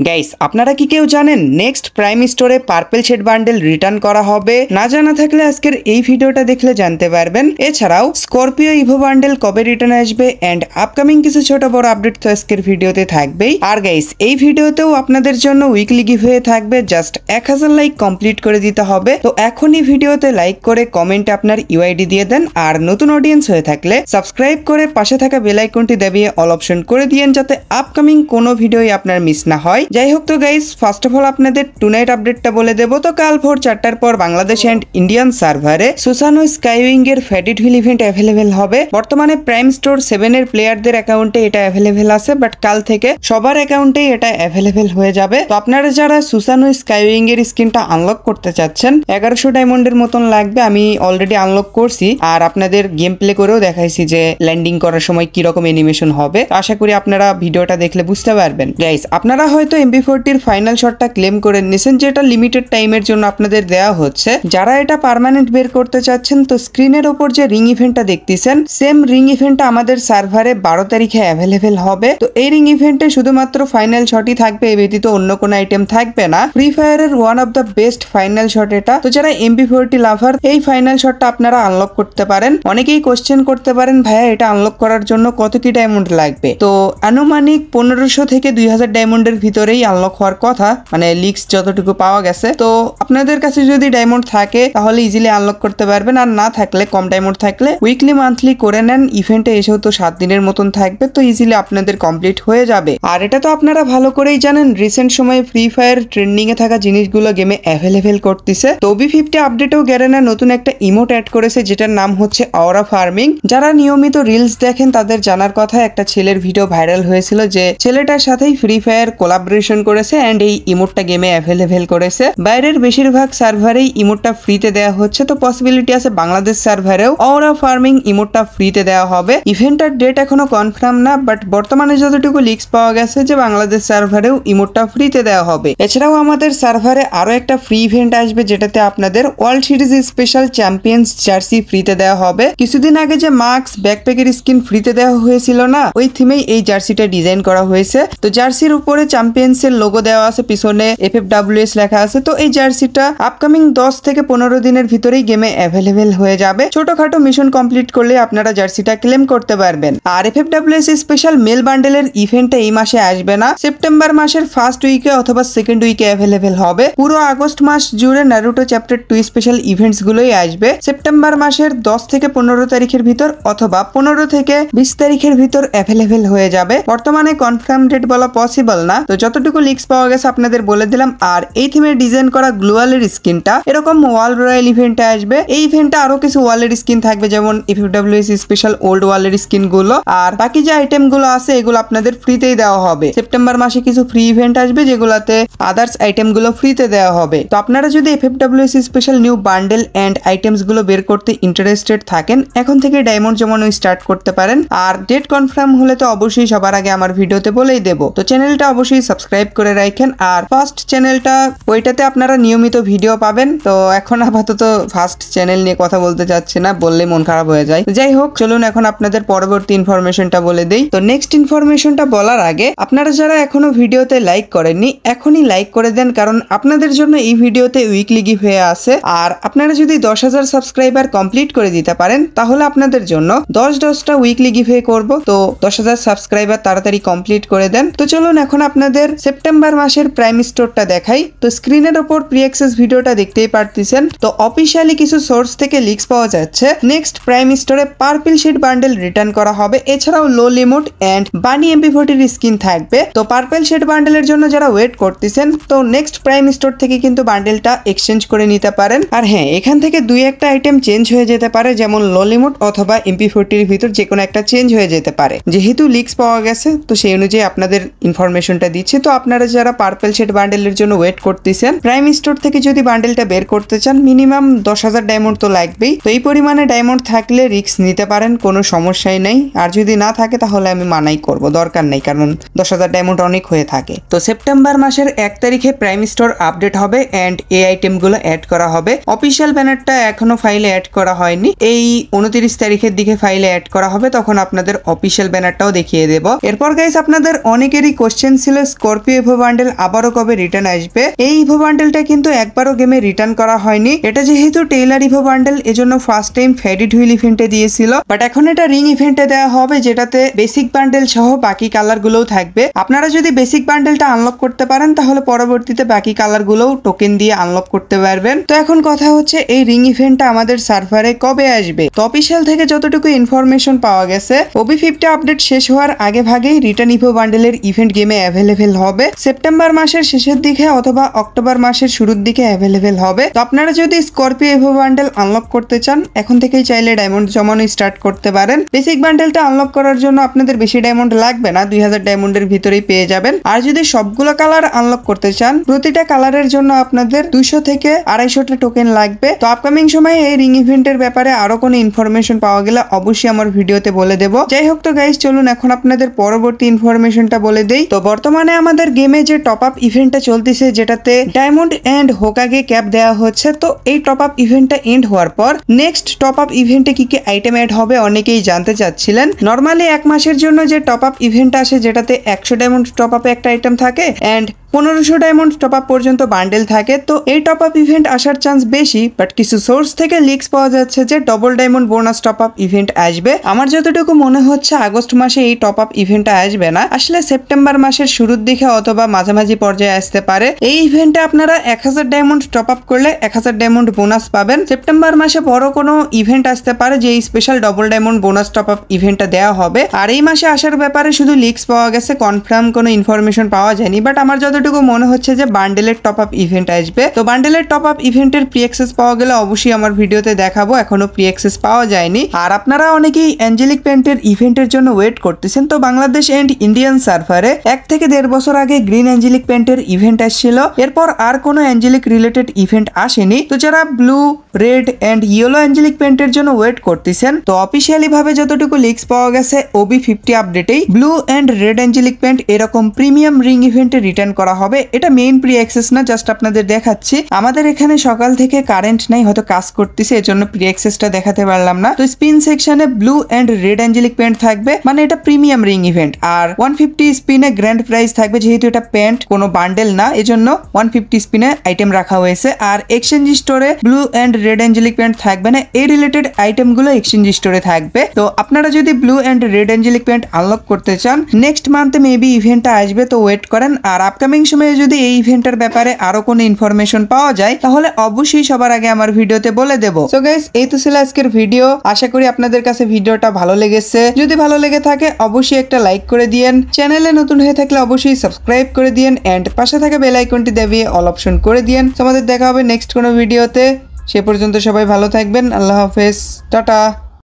Guys আপনারা কি কেউ জানেন নেক্সট প্রাইম স্টোরে পার্পল শেড বান্ডেল রিটার্ন করা হবে? না জানা থাকলে আজকের এই ভিডিওটা দেখলে জানতে পারবেন। এছাড়াও স্করপিও ইভো বান্ডেল কবে রিটার্ন আসবে এন্ড আপকামিং কিছু ছোট বড় আপডেট তো আজকের ভিডিওতে থাকবেই। আর গাইস এই ভিডিওতেও আপনাদের জন্য উইকলি গিভওয়ে থাকবে, জাস্ট 1000 লাইক কমপ্লিট করে দিতে হবে। তো এখনই ভিডিওতে লাইক করে কমেন্টে আপনার ইউআইডি দিয়ে দেন, আর নতুন অডিয়েন্স হয়ে থাকলে সাবস্ক্রাইব করে পাশে থাকা বেল আইকনটি দাবিয়ে অল অপশন করে দিয়েন, যাতে আপকামিং কোনো ভিডিওই আপনার মিস না হয়। যাই হোক, তো গাইস ফার্স্ট অফ অল আপনাদের টুনাইট আপডেটটা বলে দেবো। তো কাল ভোর 4টার পর বাংলাদেশ এন্ড ইন্ডিয়ান সার্ভারে সুসানো স্কাইউইং এর ফ্যাটিড হুইল ইভেন্ট অ্যাভেলেবেল হবে। বর্তমানে প্রাইম স্টোর 7 এর প্লেয়ারদের অ্যাকাউন্টে এটা অ্যাভেলেবেল আছে, বাট কাল থেকে সবার অ্যাকাউন্টেই এটা অ্যাভেলেবেল হয়ে যাবে। তো আপনারা যারা সুসানো স্কাইউইং এর স্কিনটা আনলক করতে চাচ্ছেন, 1100 ডায়মন্ডের মতন লাগবে। আমি অলরেডি আনলক করছি আর আপনাদের গেম প্লে করেও দেখাইছি যে ল্যান্ডিং করার সময় কি রকম অ্যানিমেশন হবে। আশা করি আপনারা ভিডিওটা দেখলে বুঝতে পারবেন। গাইস আপনারা হয়তো MP40 ফাইনাল শটটা ক্লেম করে নিছেন, যেটা লিমিটেড টাইমের জন্য আপনাদের দেওয়া হচ্ছে। যারা এটা পার্মানেন্ট বের করতে চাচ্ছেন, তো স্ক্রিনের উপর যে রিং ইভেন্টটা দেখতেছেন, সেম রিং ইভেন্টটা আমাদের সার্ভারে 12 তারিখে অ্যাভেলেবেল হবে। তো এই রিং ইভেন্টে শুধুমাত্র ফাইনাল শটই থাকবে, এ ব্যতীত অন্য কোনো আইটেম থাকবে না। ফ্রি ফায়ারের one of the best final shot এটা। তো যারা MP40 লাভার, এই ফাইনাল শটটা আপনারা আনলক করতে পারেন। অনেকেই কোশ্চেন করতে পারেন, ভাইয়া এটা আনলক করার জন্য কত কি ডায়মন্ড লাগবে? তো আনুমানিক 1500 থেকে 2000 ডায়মন্ডের ভিতরেই আনলক হওয়ার কথা, মানে লিক্স যতটুকু পাওয়া গেছে। তো আপনাদের কাছে যদি ডায়মন্ড থাকে তাহলে ইজিলি আনলক করতে পারবেন, আর না থাকলে, কম ডায়মন্ড থাকলে উইকলি মান্থলি করে নেন। ইভেন্টে এসেও তো 7 দিনের মতন থাকবে, তো ইজিলি আপনাদের কমপ্লিট হয়ে যাবে। আর এটা তো আপনারা ভালো করেই জানেন, রিসেন্ট সময়ে ফ্রি ফায়ার ট্রেন্ডিং এ থাকা জিনিসগুলো গেমে অ্যাভেলেবেল করতেছে। তো OB50 আপডেটেও গ্যারেনা নতুন একটা ইমোট অ্যাড করেছে, যেটার নাম হচ্ছে অরা ফার্মিং। যারা নিয়মিত রিলস দেখেন তাদের জানার কথা, একটা ছেলের ভিডিও ভাইরাল হয়েছিল যে ছেলেটার সাথেই ফ্রি ফায়ার কোলাবোরেশন করেছে এন্ড এই ইমোটটা গেমে অ্যাভেলেবেল করেছে। বাইরের বেশিরভাগ সার্ভারেই ইমোটটা ফ্রিতে দেওয়া হচ্ছে, তো পসিবিলিটি আছে বাংলাদেশ সার্ভারেও অরা ফার্মিং ইমোটটা ফ্রিতে দেওয়া হবে। ইভেন্টটার ডেট এখনো কনফার্ম না, বাট বর্তমানে যতটুকু লিক্স পাওয়া গেছে যে বাংলাদেশ সার্ভারেও ইমোটটা ফ্রিতে দেওয়া হবে। এছাড়াও আমাদের সার্ভারে আরো একটা ফ্রি ইভেন্ট আসবে, যেটাতে আপনাদের world series special champions jersey ফ্রিতে দেওয়া হবে। কিছুদিন আগে যে মাস্ক ব্যাকপ্যাকের স্কিন ফ্রিতে দেওয়া হয়েছিল না, ওই থিমেই এই জার্সিটা ডিজাইন করা হয়েছে। তো জার্সির উপরে চ্যাম্পিয়ন্স এর লোগো দেওয়া আছে, পিছনে FFWS লেখা আছে। তো এই জার্সিটা আপকামিং 10 থেকে 15 দিনের ভিতরেই গেমে অ্যাভেলেবেল হয়ে যাবে। ছোটখাটো মিশন কমপ্লিট করলে আপনারা জার্সিটা ক্লেম করতে পারবেন। আর FFWS স্পেশাল মেল বান্ডেলের ইভেন্টটা এই মাসে আসবে না, সেপ্টেম্বর মাসের ফার্স্ট উইকে অথবা সেকেন্ড উইকে অ্যাভেলেবেল হবে। পুরো আগস্ট মাস জুড়ে নারুটো চ্যাপ্টার 2 স্পেশাল ইভেন্টস গুলোই আসবে সেপ্টেম্বর মাসের 10 থেকে 15 তারিখের ভিতর, অথবা 15 থেকে 20 তারিখের ভিতর অ্যাভেলেবেল হয়ে যাবে। বর্তমানে কনফার্ম ডেট বলা পসিবল না, তো যতটুকু লিক্স পাওয়া গেছে আপনাদের বলে দিলাম। আর এই থিমের ডিজাইন করা গ্লোয়ালের স্কিনটা এরকম ওয়াল রয়্যাল ইভেন্টে আসবে। এই ইভেন্টে আরো কিছু ওয়ালের স্কিন থাকবে, যেমন FFWS স্পেশাল ওল্ড ওয়ালের স্কিন গুলো। আর বাকি যে আইটেম গুলো আছে এগুলো আপনাদের ফ্রিতেই দেওয়া হবে। সেপ্টেম্বর মাসে কিছু ফ্রি ইভেন্ট আসবে, যেগুলোতে আদার্স আইটেম গুলো ফ্রিতে দেওয়া হবে। তো আপনারা যদি FFWS special new bundle and items গুলো বের করতে ইন্টারেস্টেড থাকেন, এখন থেকে ডায়মন্ড জমানো স্টার্ট করতে পারেন। আর ডেট কনফার্ম হলে তো অবশ্যই সবার আগে আমার ভিডিওতে বলেই দেবো। তো চ্যানেলটা অবশ্যই সাবস্ক্রাইব করে রাখেন। আর ফার্স্ট চ্যানেলটা, ওইটাতে আপনারা নিয়মিত ভিডিও পাবেন। তো এখন আপাতত ফার্স্ট চ্যানেল নিয়ে কথা বলতে চাচ্ছি না, বললে মন খারাপ হয়ে যায়। যাই হোক, চলুন এখন আপনাদের পরবর্তী ইনফরমেশনটা বলে দেই। তো নেক্সট ইনফরমেশনটা বলার আগে আপনারা যারা এখনো ভিডিওতে লাইক করেননি, এখনই লাইক করে দেন, কারণ আপনাদের জন্য এই ভিডিওতে উইকলি গিভওয়ে আছে। আর আপনারা যদি 10,000 সাবস্ক্রাইবার কমপ্লিট করে দিতে পারেন, তাহলে আপনাদের জন্য 10টা উইকলি গিভওয়ে করব। তো 10,000 সাবস্ক্রাইবার তাড়াতাড়ি কমপ্লিট করে দেন। তো চলুন এখন আপনাদের সেপ্টেম্বর মাসের প্রাইম স্টোরটা দেখাই। তো স্ক্রিনের ওপর প্রি অ্যাক্সেস ভিডিওটা দেখতেই পারতেছেন। তো অফিশিয়ালি কিছু সোর্স থেকে লিক্স পাওয়া যাচ্ছে, নেক্সট প্রাইম স্টোরে পার্পল শেড বান্ডেল রিটার্ন করা হবে। এছাড়াও লো লিমিট এন্ড বানি MP40 স্কিন থাকবে। তো পার্পল শেড বান্ডেলের জন্য যারা ওয়েট করতেছেন, তো নেক্সট প্রাইম স্টোর থেকে কিন্তু বান্ডেলটা এক্সচেঞ্জ করে নিতে পারেন। আর হ্যাঁ, এখান থেকে 2-1টা আইটেম চেঞ্জ হয়ে যেতে পারে, যেমন লো লিমিট অথবা MP40 ভিতর যে কোনো একটা চেঞ্জ হয়ে যেতে পারে। যেহেতু লিক্স পাওয়া গেছে, তো সেই অনুযায়ী আপনাদের ইনফরমেশনটা দিচ্ছি। তো আপনারা যারা পার্পল শেড বান্ডেলের জন্য ওয়েট করতেছেন, প্রাইম স্টোর থেকে যদি বান্ডেলটা বের করতে চান, মিনিমাম 10,000 ডায়মন্ড তো লাগবেই। তো এই পরিমাণে ডায়মন্ড থাকলে রিস্ক নিতে পারেন, কোনো সমস্যাই নেই। আর যদি না থাকে তাহলে আমি মানাই করব, দরকার নেই, কারণ 10,000 ডায়মন্ড অনেক হয়ে থাকে। তো সেপ্টেম্বর মাসের 1 তারিখে প্রাইম স্টোর আপডেট হবে এন্ড এই আইটেম গুলো অ্যাড করা হবে। অফিসিয়াল ব্যানারটা এখনো ফাইলে অ্যাড করা হয়নি, এই 29 তারিখের দিকে ফাইলে অ্যাড করা হবে, তখন আপনাদের অফিসিয়াল ব্যানারটাও দেখিয়ে দেব। এরপর গাইস আপনাদের অনেকেরই কোশ্চেন ছিল স্করপিও ইভো বান্ডেল আবারও কবে রিটার্ন আসবে। এই ইভো বান্ডেলটা কিন্তু একবারও গেমে রিটার্ন করা হয়নি। এটা যেহেতু টেইলার ইভো বান্ডেল এজন্য ফার্স্ট টাইম ফেরিড হুইল ইভেন্টে দিয়েছিল, বাট এখন এটা রিং ইভেন্টে দেওয়া হবে, যেটাতে বেসিক বান্ডেল সহ বাকি কালার গুলোও থাকবে। আপনারা যদি বেসিক বান্ডেলটা আনলক করতে পারেন তাহলে পরবর্তীতে বাকি কালার গুলোও টোকেন দিয়ে আনলক করতে পারবেন। তো এখন কথা হচ্ছে এই রিং ইভেন্টটা আমাদের সার্ভারে কবে আসবে। তো অফিসিয়াল থেকে যতটুকু ইনফরমেশন পাওয়া গেছে, OB50 আপডেট শেষ হওয়ার আগে ভাগেই রিটার্ন ইভো বান্ডেলের ইভেন্ট গেমে অ্যাভেলেবেল হবে। সেপ্টেম্বর মাসের শেষের দিকে অথবা অক্টোবর মাসের শুরুর দিকে অ্যাভেলেবেল হবে। তো আপনারা যদি স্করপিও ইভো বান্ডেল আনলক করতে চান এখন থেকেই চাইলে ডায়মন্ড জমানো স্টার্ট করতে পারেন। বেসিক বান্ডেলটা আনলক করার জন্য আপনাদের বেশি ডায়মন্ড লাগবে না, 2000 ডায়মন্ডের ভিতরেই পেয়ে যাবেন। আর যদি সবগুলো কালার আনলক করতে চান প্রতিটা কালারের জন্য আপনাদের 200 থেকে 250টা টোকেন লাগবে। তো আপকামিং সময়ে এই রিং ইভেন্টের ব্যাপারে আরো কোনো ইনফরমেশন পাওয়া গেলে অবশ্যই আমার ভিডিওতে বলে দেব। যাই হোক, তো গাইস চলুন এখন আপনাদের পরবর্তী ইনফরমেশনটা বলে দেই। তো বর্তমানে আমাদের গেমে যে টপ আপ ইভেন্টটা চলতেছে, যেটাতে ডায়মন্ড এন্ড হোকাগে ক্যাপ দেওয়া হচ্ছে, তো এই টপ আপ ইভেন্টটা এন্ড হওয়ার পর নেক্সট টপ আপ ইভেন্টে কি কি আইটেম অ্যাড হবে অনেকেই জানতে চাচ্ছিলেন। নরমালি এক মাসের জন্য যে টপ আপ ইভেন্ট আসে, যেটাতে 100 ডায়মন্ড টপ আপে একটা আইটেম থাকে এন্ড 1500 ডায়মন্ড টপ আপ পর্যন্ত বান্ডেল থাকে। তো এই টপ আপ ইভেন্ট আসার চান্স বেশি, বাট কিছু সোর্স থেকে লিক্স পাওয়া যাচ্ছে যে double diamond bonus top up event আসবে। আমার যতটুকু মনে হচ্ছে আগস্ট মাসে এই টপ আপ ইভেন্টটা আসবে না, আসলে সেপ্টেম্বর মাসের শুরুর দিকে অথবা মাঝামাঝি পর্যায়ে আসতে পারে। এই ইভেন্টে আপনারা 1000 ডায়মন্ড টপ আপ করলে 1000 ডায়মন্ড বোনাস পাবেন। সেপ্টেম্বর মাসে বড় কোনো ইভেন্ট আসতে পারে যে এই special double diamond bonus top up ইভেন্টটা দেওয়া হবে। আর এই মাসে আসার ব্যাপারে শুধু লিক্স পাওয়া গেছে, কনফার্ম কোনো ইনফরমেশন পাওয়া যায়নি। বাট আমার যতটুকু মনে হচ্ছে যে বান্ডেলের টপ আপ ইভেন্ট আসবে। তো বান্ডেলের টপ আপ ইভেন্টের প্রি অ্যাক্সেস পাওয়া গেলে অবশ্যই আমার ভিডিওতে দেখাবো, এখনো প্রি অ্যাক্সেস পাওয়া যায়নি। আর আপনারা অনেকেই অ্যাঞ্জেলিক পেন্টের ইভেন্টের জন্য ওয়েট করতেছেন। তো বাংলাদেশ এন্ড ইন্ডিয়ান সার্ভারে 1 থেকে 1.5 বছর আগে গ্রিন অ্যাঞ্জেলিক পেন্টের ইভেন্ট আসছিল, এরপর আর কোনো অ্যাঞ্জেলিক রিলেটেড ইভেন্ট আসেনি। তো যারা blue, red and yellow angelic পেন্টের জন্য ওয়েট করতেছেন, তো অফিসিয়ালি ভাবে যতটুকু লিক্স পাওয়া গেছে OB50 আপডেটেই blue and red angelic paint এরকম প্রিমিয়াম রিং ইভেন্টে রিটার্ন করা হবে। এটা মেইন প্রি অ্যাক্সেস না, জাস্ট আপনাদের দেখাচ্ছি। আমাদের এখানে সকাল থেকে কারেন্ট নাই, হয়তো কাজ করতেছে, এজন্য প্রি অ্যাক্সেসটা দেখাতে পারলাম না। তো স্পিন সেকশনে blue and red angelic paint থাকবে, মানে এটা প্রিমিয়াম রিং ইভেন্ট। আর 150 স্পিনে গ্র্যান্ড প্রাইজ থাকবে, যেহেতু এটা প্যান্ট কোনো বান্ডেল না এজন্য 150 স্পিনে আইটেম রাখা হয়েছে। আর এক্সচেঞ্জ স্টোরে blue and red angelic paint থাকবে না, এই রিলেটেড আইটেম গুলো এক্সচেঞ্জ স্টোরে থাকবে। তো আপনারা যদি blue and red angelic paint unlock করতে চান নেক্সট মান্থে মেবি ইভেন্টটা আসবে, তো ওয়েট করেন। আর আপকামিং সময়ে যদি এই ইভেন্টের ব্যাপারে আরো কোনো ইনফরমেশন পাওয়া যায় তাহলে অবশ্যই সবার আগে আমার ভিডিওতে বলে দেব। সো গাইস, এই তো ছিল আজকের ভিডিও। আশা করি আপনাদের কাছে ভিডিওটা ভালো লেগেছে। যদি ভালো লেগে থাকে অবশ্যই একটা লাইক করে দিয়েন, চ্যানেলে নতুন হয়ে থাকলে অবশ্যই সাবস্ক্রাইব করে দিয়েন এন্ড পাশে থাকা বেল আইকনটি দাবিয়ে অল অপশন করে দিয়েন। আমাদের দেখা হবে নেক্সট কোনো ভিডিওতে। সে পর্যন্ত সবাই ভালো থাকবেন। আল্লাহ হাফেজ, টাটা।